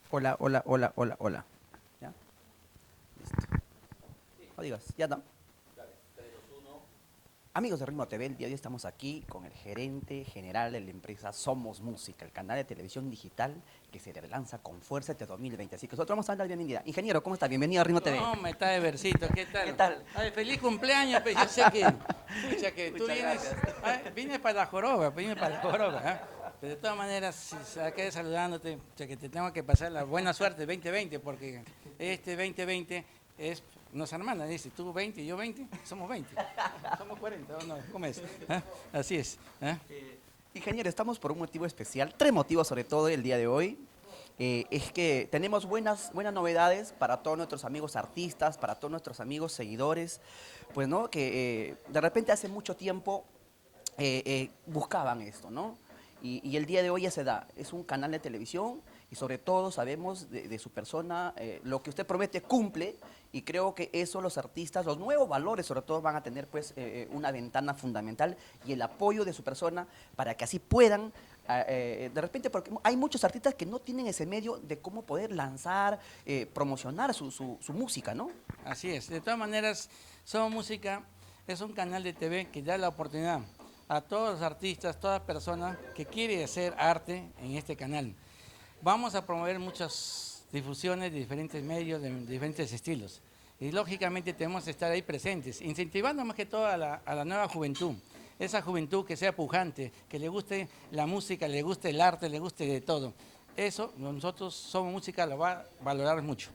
Hola, hola, hola, hola, hola. ¿Ya? Listo. No digas, ya está. Amigos de Ritmo TV, el día de hoy estamos aquí con el gerente general de la empresa Somos Música, el canal de televisión digital que se relanza con fuerza este 2020. Así que nosotros vamos a dar la bienvenida. Ingeniero, ¿cómo está? Bienvenido a Ritmo TV. ¿Cómo está de versito? ¿Qué ¿Qué tal? tal? Ay, feliz cumpleaños, pues yo sé que, pucha, que tú Muchas vienes, gracias. vienes para la joroba, vine para la joroba, Pero de todas maneras, si acá saludándote, pucha, que te tengo que pasar la buena suerte 2020, porque este 2020 es, nos hermana, dice, tú 20 y yo 20, somos 20, somos 40, ¿o no? ¿Cómo es? Así es. Ingeniero, estamos por un motivo especial, tres motivos sobre todo el día de hoy. Es que tenemos buenas novedades para todos nuestros amigos artistas, para todos nuestros amigos seguidores, pues no, que de repente hace mucho tiempo buscaban esto, ¿no? Y el día de hoy ya se da. Es un canal de televisión y sobre todo sabemos de su persona, lo que usted promete cumple y creo que eso los artistas, los nuevos valores sobre todo van a tener pues una ventana fundamental y el apoyo de su persona para que así puedan de repente, porque hay muchos artistas que no tienen ese medio de cómo poder lanzar, promocionar su música, ¿no? Así es. De todas maneras, Somos Música es un canal de TV que da la oportunidad a todos los artistas, toda persona que quiere hacer arte en este canal. Vamos a promover muchas difusiones de diferentes medios, de diferentes estilos. Y lógicamente tenemos que estar ahí presentes, incentivando más que todo a la nueva juventud. Esa juventud que sea pujante, que le guste la música, le guste el arte, le guste de todo. Eso nosotros Somos Música lo va a valorar mucho.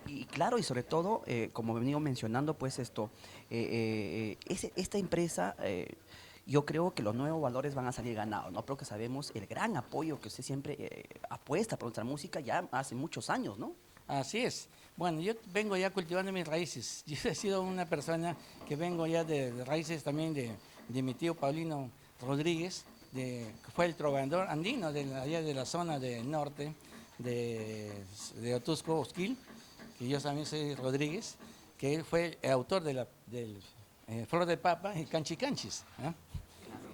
Y claro, y sobre todo, como venido mencionando, pues esto, esta empresa, yo creo que los nuevos valores van a salir ganados, ¿no? Porque sabemos el gran apoyo que usted siempre apuesta por nuestra música ya hace muchos años, ¿no? Así es. Bueno, yo vengo ya cultivando mis raíces. Yo he sido una persona que vengo ya de raíces también de mi tío Paulino Rodríguez, que fue el trovador andino allá de la zona del norte de Otusco, Osquil, que yo también soy Rodríguez, que él fue el autor del Flor de Papa y Canchi Canchis.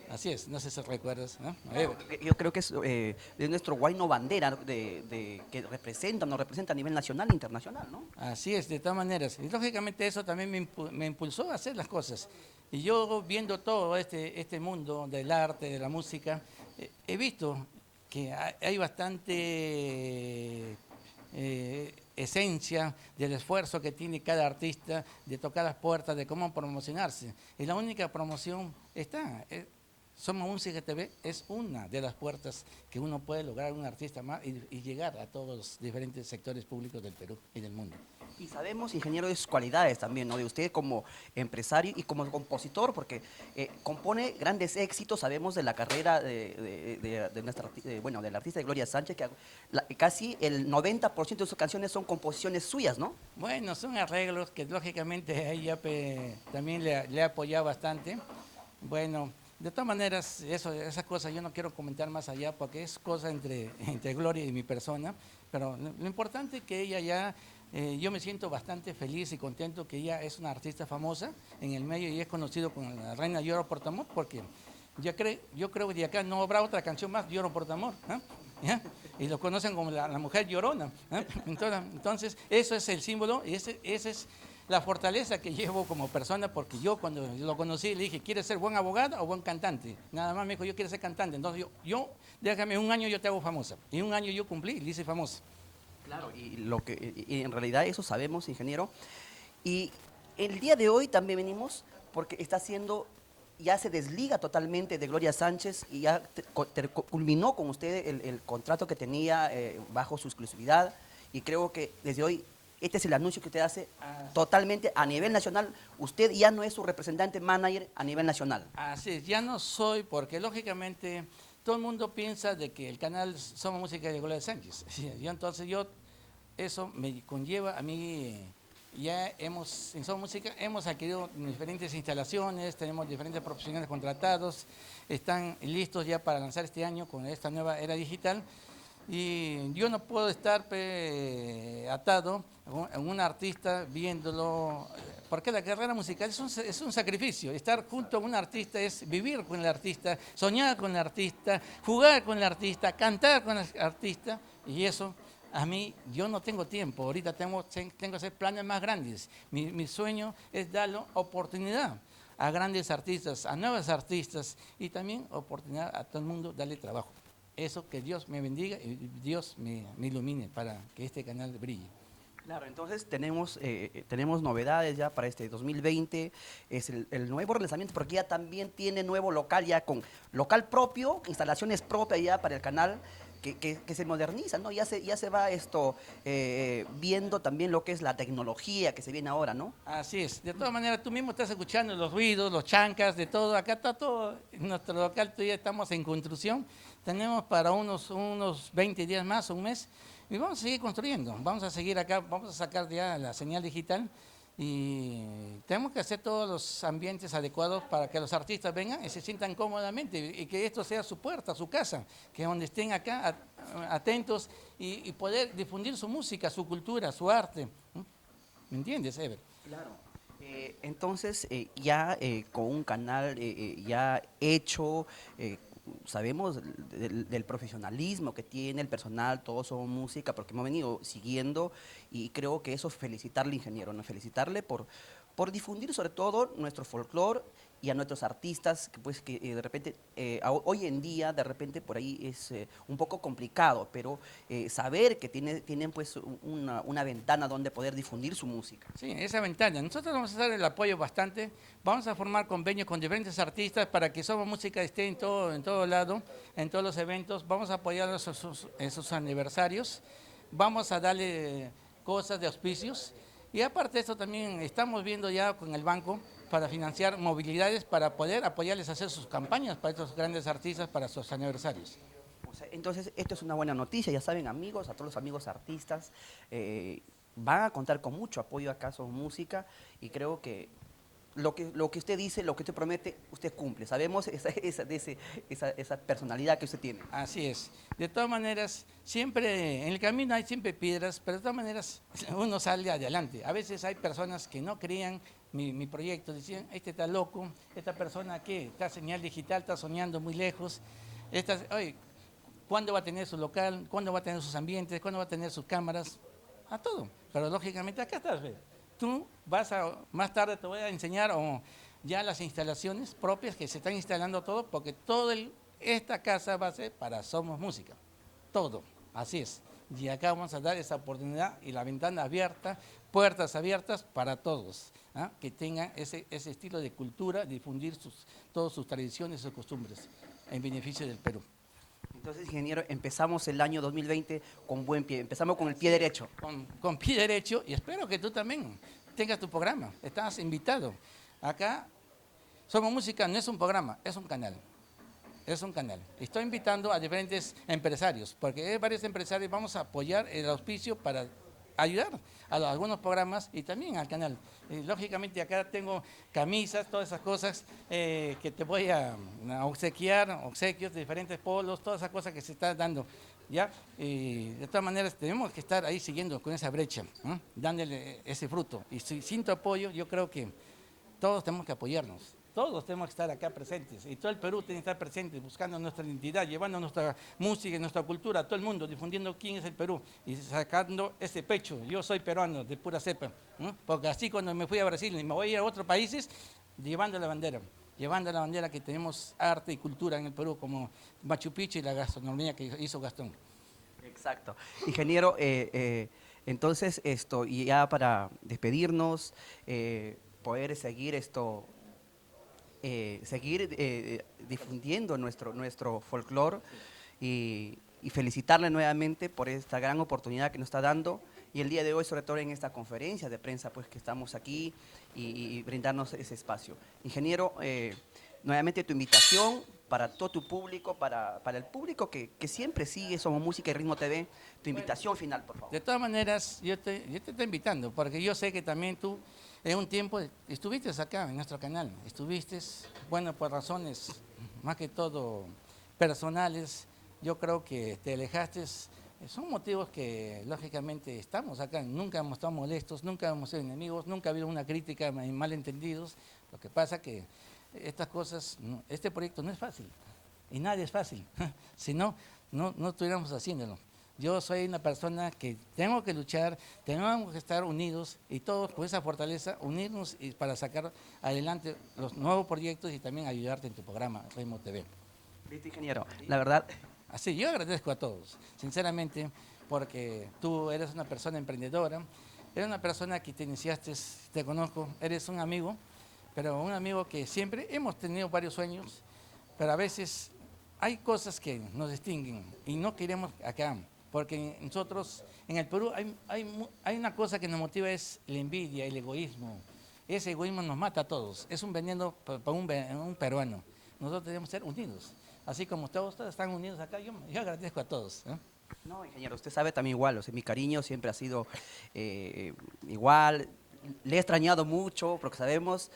Así es, no sé si recuerdas. Claro, yo creo que es nuestro guayno bandera que representa, nos representa a nivel nacional e internacional, ¿no? Así es, de todas maneras. Y lógicamente eso también me impulsó a hacer las cosas. Y yo viendo todo este mundo del arte, de la música, he visto que hay bastante esencia del esfuerzo que tiene cada artista de tocar las puertas, de cómo promocionarse. Y la única promoción está. Somos Música TV es una de las puertas que uno puede lograr un artista más y llegar a todos los diferentes sectores públicos del Perú y del mundo. Y sabemos, ingeniero, de sus cualidades también, ¿no? De usted como empresario y como compositor, porque compone grandes éxitos, sabemos de la carrera de nuestra, bueno, del artista de Gloria Sánchez, que casi el 90% de sus canciones son composiciones suyas, ¿no? Bueno, son arreglos que lógicamente a ella también le ha apoyado bastante. Bueno, de todas maneras, esas cosas yo no quiero comentar más allá porque es cosa entre Gloria y mi persona, pero lo importante es que ella ya, yo me siento bastante feliz y contento que ella es una artista famosa en el medio y es conocido como la reina Lloro por tu amor porque yo creo que de acá no habrá otra canción más, Lloro por tu amor. ¿Ya? Y lo conocen como la mujer llorona. Entonces, eso es el símbolo y ese es la fortaleza que llevo como persona, porque yo cuando lo conocí le dije, ¿quieres ser buen abogado o buen cantante? Nada más me dijo, yo quiero ser cantante. Entonces déjame un año, yo te hago famosa. Y un año yo cumplí y le hice famosa. Claro, y en realidad eso sabemos, ingeniero. Y el día de hoy también venimos porque está haciendo, ya se desliga totalmente de Gloria Sánchez y ya culminó con usted el contrato que tenía bajo su exclusividad. Y creo que desde hoy, este es el anuncio que usted hace totalmente a nivel nacional. Usted ya no es su representante manager a nivel nacional. Así es, ya no soy, porque lógicamente todo el mundo piensa de que el canal Somos Música de Gloria Sánchez. Entonces eso me conlleva a mí, en Somos Música hemos adquirido diferentes instalaciones, tenemos diferentes profesionales contratados, están listos ya para lanzar este año con esta nueva era digital. Y yo no puedo estar atado a un artista viéndolo, porque la carrera musical es un sacrificio. Estar junto a un artista es vivir con el artista, soñar con el artista, jugar con el artista, cantar con el artista, y eso A mí, yo no tengo tiempo, ahorita tengo que hacer planes más grandes. Mi sueño es darle oportunidad a grandes artistas, a nuevos artistas y también oportunidad a todo el mundo darle trabajo. Eso, que Dios me bendiga y Dios me ilumine para que este canal brille. Claro, entonces tenemos novedades ya para este 2020, es el nuevo relanzamiento, porque ya también tiene nuevo local, ya con local propio, instalaciones propias ya para el canal, que se moderniza, ¿no? Ya se va viendo también lo que es la tecnología que se viene ahora, ¿no? Así es. De todas maneras, tú mismo estás escuchando los ruidos, los chancas, de todo. Acá está todo. En nuestro local todavía estamos en construcción. Tenemos para unos 20 días más, un mes. Y vamos a seguir construyendo. Vamos a seguir acá, vamos a sacar ya la señal digital. Y tenemos que hacer todos los ambientes adecuados para que los artistas vengan y se sientan cómodamente y que esto sea su puerta, su casa, que donde estén acá atentos y poder difundir su música, su cultura, su arte. ¿Me entiendes, Ever? Claro. Entonces, ya con un canal ya hecho, sabemos del profesionalismo que tiene el personal, todos somos música, porque hemos venido siguiendo y creo que eso felicitarle, ingeniero, ¿no? Felicitarle por difundir sobre todo nuestro folclore y a nuestros artistas, que pues que de repente, hoy en día de repente por ahí es un poco complicado, pero saber que tienen pues una ventana donde poder difundir su música. Sí, esa ventana. Nosotros vamos a dar el apoyo bastante. Vamos a formar convenios con diferentes artistas para que Somos Música esté en todo lado, en todos los eventos. Vamos a apoyarlos en sus aniversarios. Vamos a darle cosas de auspicios. Y aparte de esto también estamos viendo ya con el banco para financiar movilidades para poder apoyarles a hacer sus campañas para estos grandes artistas para sus aniversarios. O sea, entonces, esto es una buena noticia, ya saben amigos, a todos los amigos artistas, van a contar con mucho apoyo acá Somos Música y creo que lo que usted dice, lo que usted promete, usted cumple. Sabemos esa personalidad que usted tiene. Así es. De todas maneras, siempre en el camino hay siempre piedras, pero de todas maneras uno sale adelante. A veces hay personas que no creían mi proyecto, decían, este está loco, esta persona que está señal digital, está soñando muy lejos. Oye, ¿cuándo va a tener su local? ¿Cuándo va a tener sus ambientes? ¿Cuándo va a tener sus cámaras? A todo. Pero lógicamente acá estás, ¿ve? Tú más tarde te voy a enseñar ya las instalaciones propias que se están instalando todo, porque esta casa va a ser para Somos Música. Todo, así es. Y acá vamos a dar esa oportunidad y la ventana abierta, puertas abiertas para todos, ¿ah? Que tengan ese estilo de cultura, difundir todas sus tradiciones y sus costumbres en beneficio del Perú. Entonces, ingeniero, empezamos el año 2020 con buen pie, empezamos con el pie derecho. Con pie derecho, y espero que tú también tengas tu programa. Estás invitado. Acá, Somos Música no es un programa, es un canal. Es un canal. Estoy invitando a diferentes empresarios, porque hay varios empresarios, vamos a apoyar el auspicio para ayudar a algunos programas y también al canal. Lógicamente acá tengo camisas, todas esas cosas que te voy a obsequiar, obsequios de diferentes polos, todas esas cosas que se están dando. ¿Ya? De todas maneras tenemos que estar ahí siguiendo con esa brecha, ¿no? Dándole ese fruto. Y sin tu apoyo yo creo que todos tenemos que apoyarnos. Todos tenemos que estar acá presentes y todo el Perú tiene que estar presente, buscando nuestra identidad, llevando nuestra música y nuestra cultura a todo el mundo, difundiendo quién es el Perú y sacando ese pecho. Yo soy peruano de pura cepa, ¿no? Porque así cuando me fui a Brasil y me voy a ir a otros países, llevando la bandera que tenemos arte y cultura en el Perú, como Machu Picchu y la gastronomía que hizo Gastón. Exacto. Ingeniero, entonces y ya para despedirnos, poder seguir difundiendo nuestro folclore y felicitarle nuevamente por esta gran oportunidad que nos está dando y el día de hoy, sobre todo en esta conferencia de prensa, pues que estamos aquí y brindarnos ese espacio. Ingeniero, nuevamente tu invitación para todo tu público, para el público que siempre sigue Somos Música y Ritmo TV, tu invitación final, por favor. De todas maneras, yo te estoy invitando, porque yo sé que también tú en un tiempo estuviste acá en nuestro canal, bueno, por razones más que todo personales, yo creo que te alejaste, son motivos que lógicamente estamos acá, nunca hemos estado molestos, nunca hemos sido enemigos, nunca ha habido una crítica, malentendidos, lo que pasa que estas cosas, este proyecto no es fácil, y nadie es fácil, si no, no estuviéramos haciéndolo. Yo soy una persona que tengo que luchar, tenemos que estar unidos y todos con esa fortaleza, unirnos para sacar adelante los nuevos proyectos y también ayudarte en tu programa, Ritmo TV. Listo, ingeniero. La verdad, Así, yo agradezco a todos, sinceramente, porque tú eres una persona emprendedora, eres una persona que te iniciaste, te conozco, eres un amigo, pero un amigo que siempre hemos tenido varios sueños, pero a veces hay cosas que nos distinguen y no queremos acá, porque nosotros en el Perú hay una cosa que nos motiva, es la envidia, el egoísmo. Ese egoísmo nos mata a todos, es un veneno para un peruano. Nosotros debemos ser unidos. Así como todos están unidos acá, yo agradezco a todos. no, ingeniero, usted sabe también igual, o sea, mi cariño siempre ha sido igual. Le he extrañado mucho porque sabemos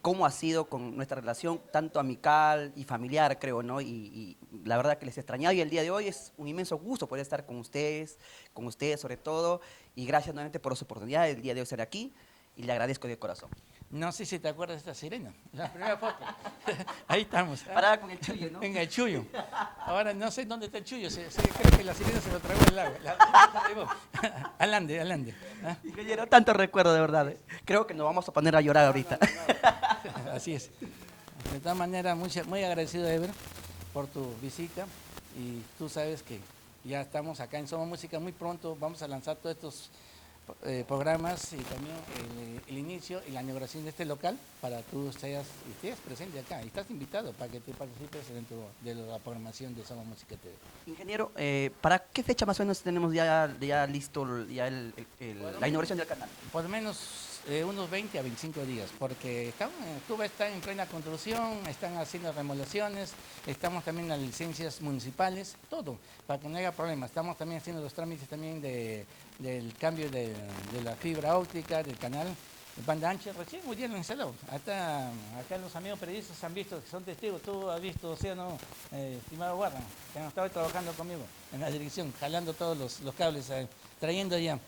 cómo ha sido con nuestra relación, tanto amical y familiar, creo, ¿no? Y la verdad que les he extrañado y el día de hoy es un inmenso gusto poder estar con ustedes sobre todo, y gracias nuevamente por su oportunidad el día de hoy estar aquí y le agradezco de corazón. No sé si te acuerdas de esta sirena, la primera foto. Ahí estamos. Parada con el chullo, ¿no? En el Chuyo. Ahora no sé dónde está el Chuyo, creo que la sirena se lo tragó el agua. Se llevó. Alande, alande. ¿Ah? Ingeniero, tanto recuerdo de verdad. Creo que nos vamos a poner a llorar ahorita. Así es. De todas maneras, muy agradecido, Ever, por tu visita. Y tú sabes que ya estamos acá en Somos Música. Muy pronto vamos a lanzar todos estos programas y también el inicio y la inauguración de este local para que tú estés presente acá. Y estás invitado para que te participes dentro de la programación de Somos Música TV. Ingeniero, ¿para qué fecha más o menos tenemos ya listo ya la inauguración del canal? Por lo menos unos 20 a 25 días, porque Cuba está en plena construcción, están haciendo remodelaciones, estamos también en las licencias municipales, todo, para que no haya problemas. Estamos también haciendo los trámites también del cambio de la fibra óptica, del canal, de banda ancha, recién muy bien lo instalado. Acá los amigos periodistas han visto, que son testigos, tú has visto, o sea, no, estimado Guarda, que han estado trabajando conmigo en la dirección, jalando todos los cables, trayendo ya.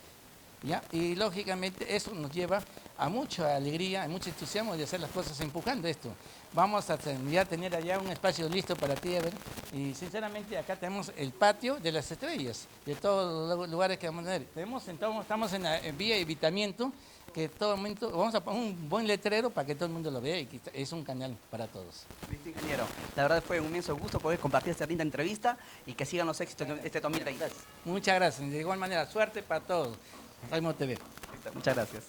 ¿Ya? Y lógicamente eso nos lleva a mucha alegría, a mucho entusiasmo de hacer las cosas empujando esto. Vamos a ya tener allá un espacio listo para ti, Ever, y sinceramente acá tenemos el patio de las estrellas, de todos los lugares que vamos a tener. Estamos en la vía de evitamiento, que todo momento vamos a poner un buen letrero para que todo el mundo lo vea y que es un canal para todos. Listo, ingeniero. La verdad fue un inmenso gusto poder compartir esta linda entrevista y que sigan los éxitos este 2020. Muchas gracias. De igual manera, suerte para todos. Ritmo TV. Muchas gracias.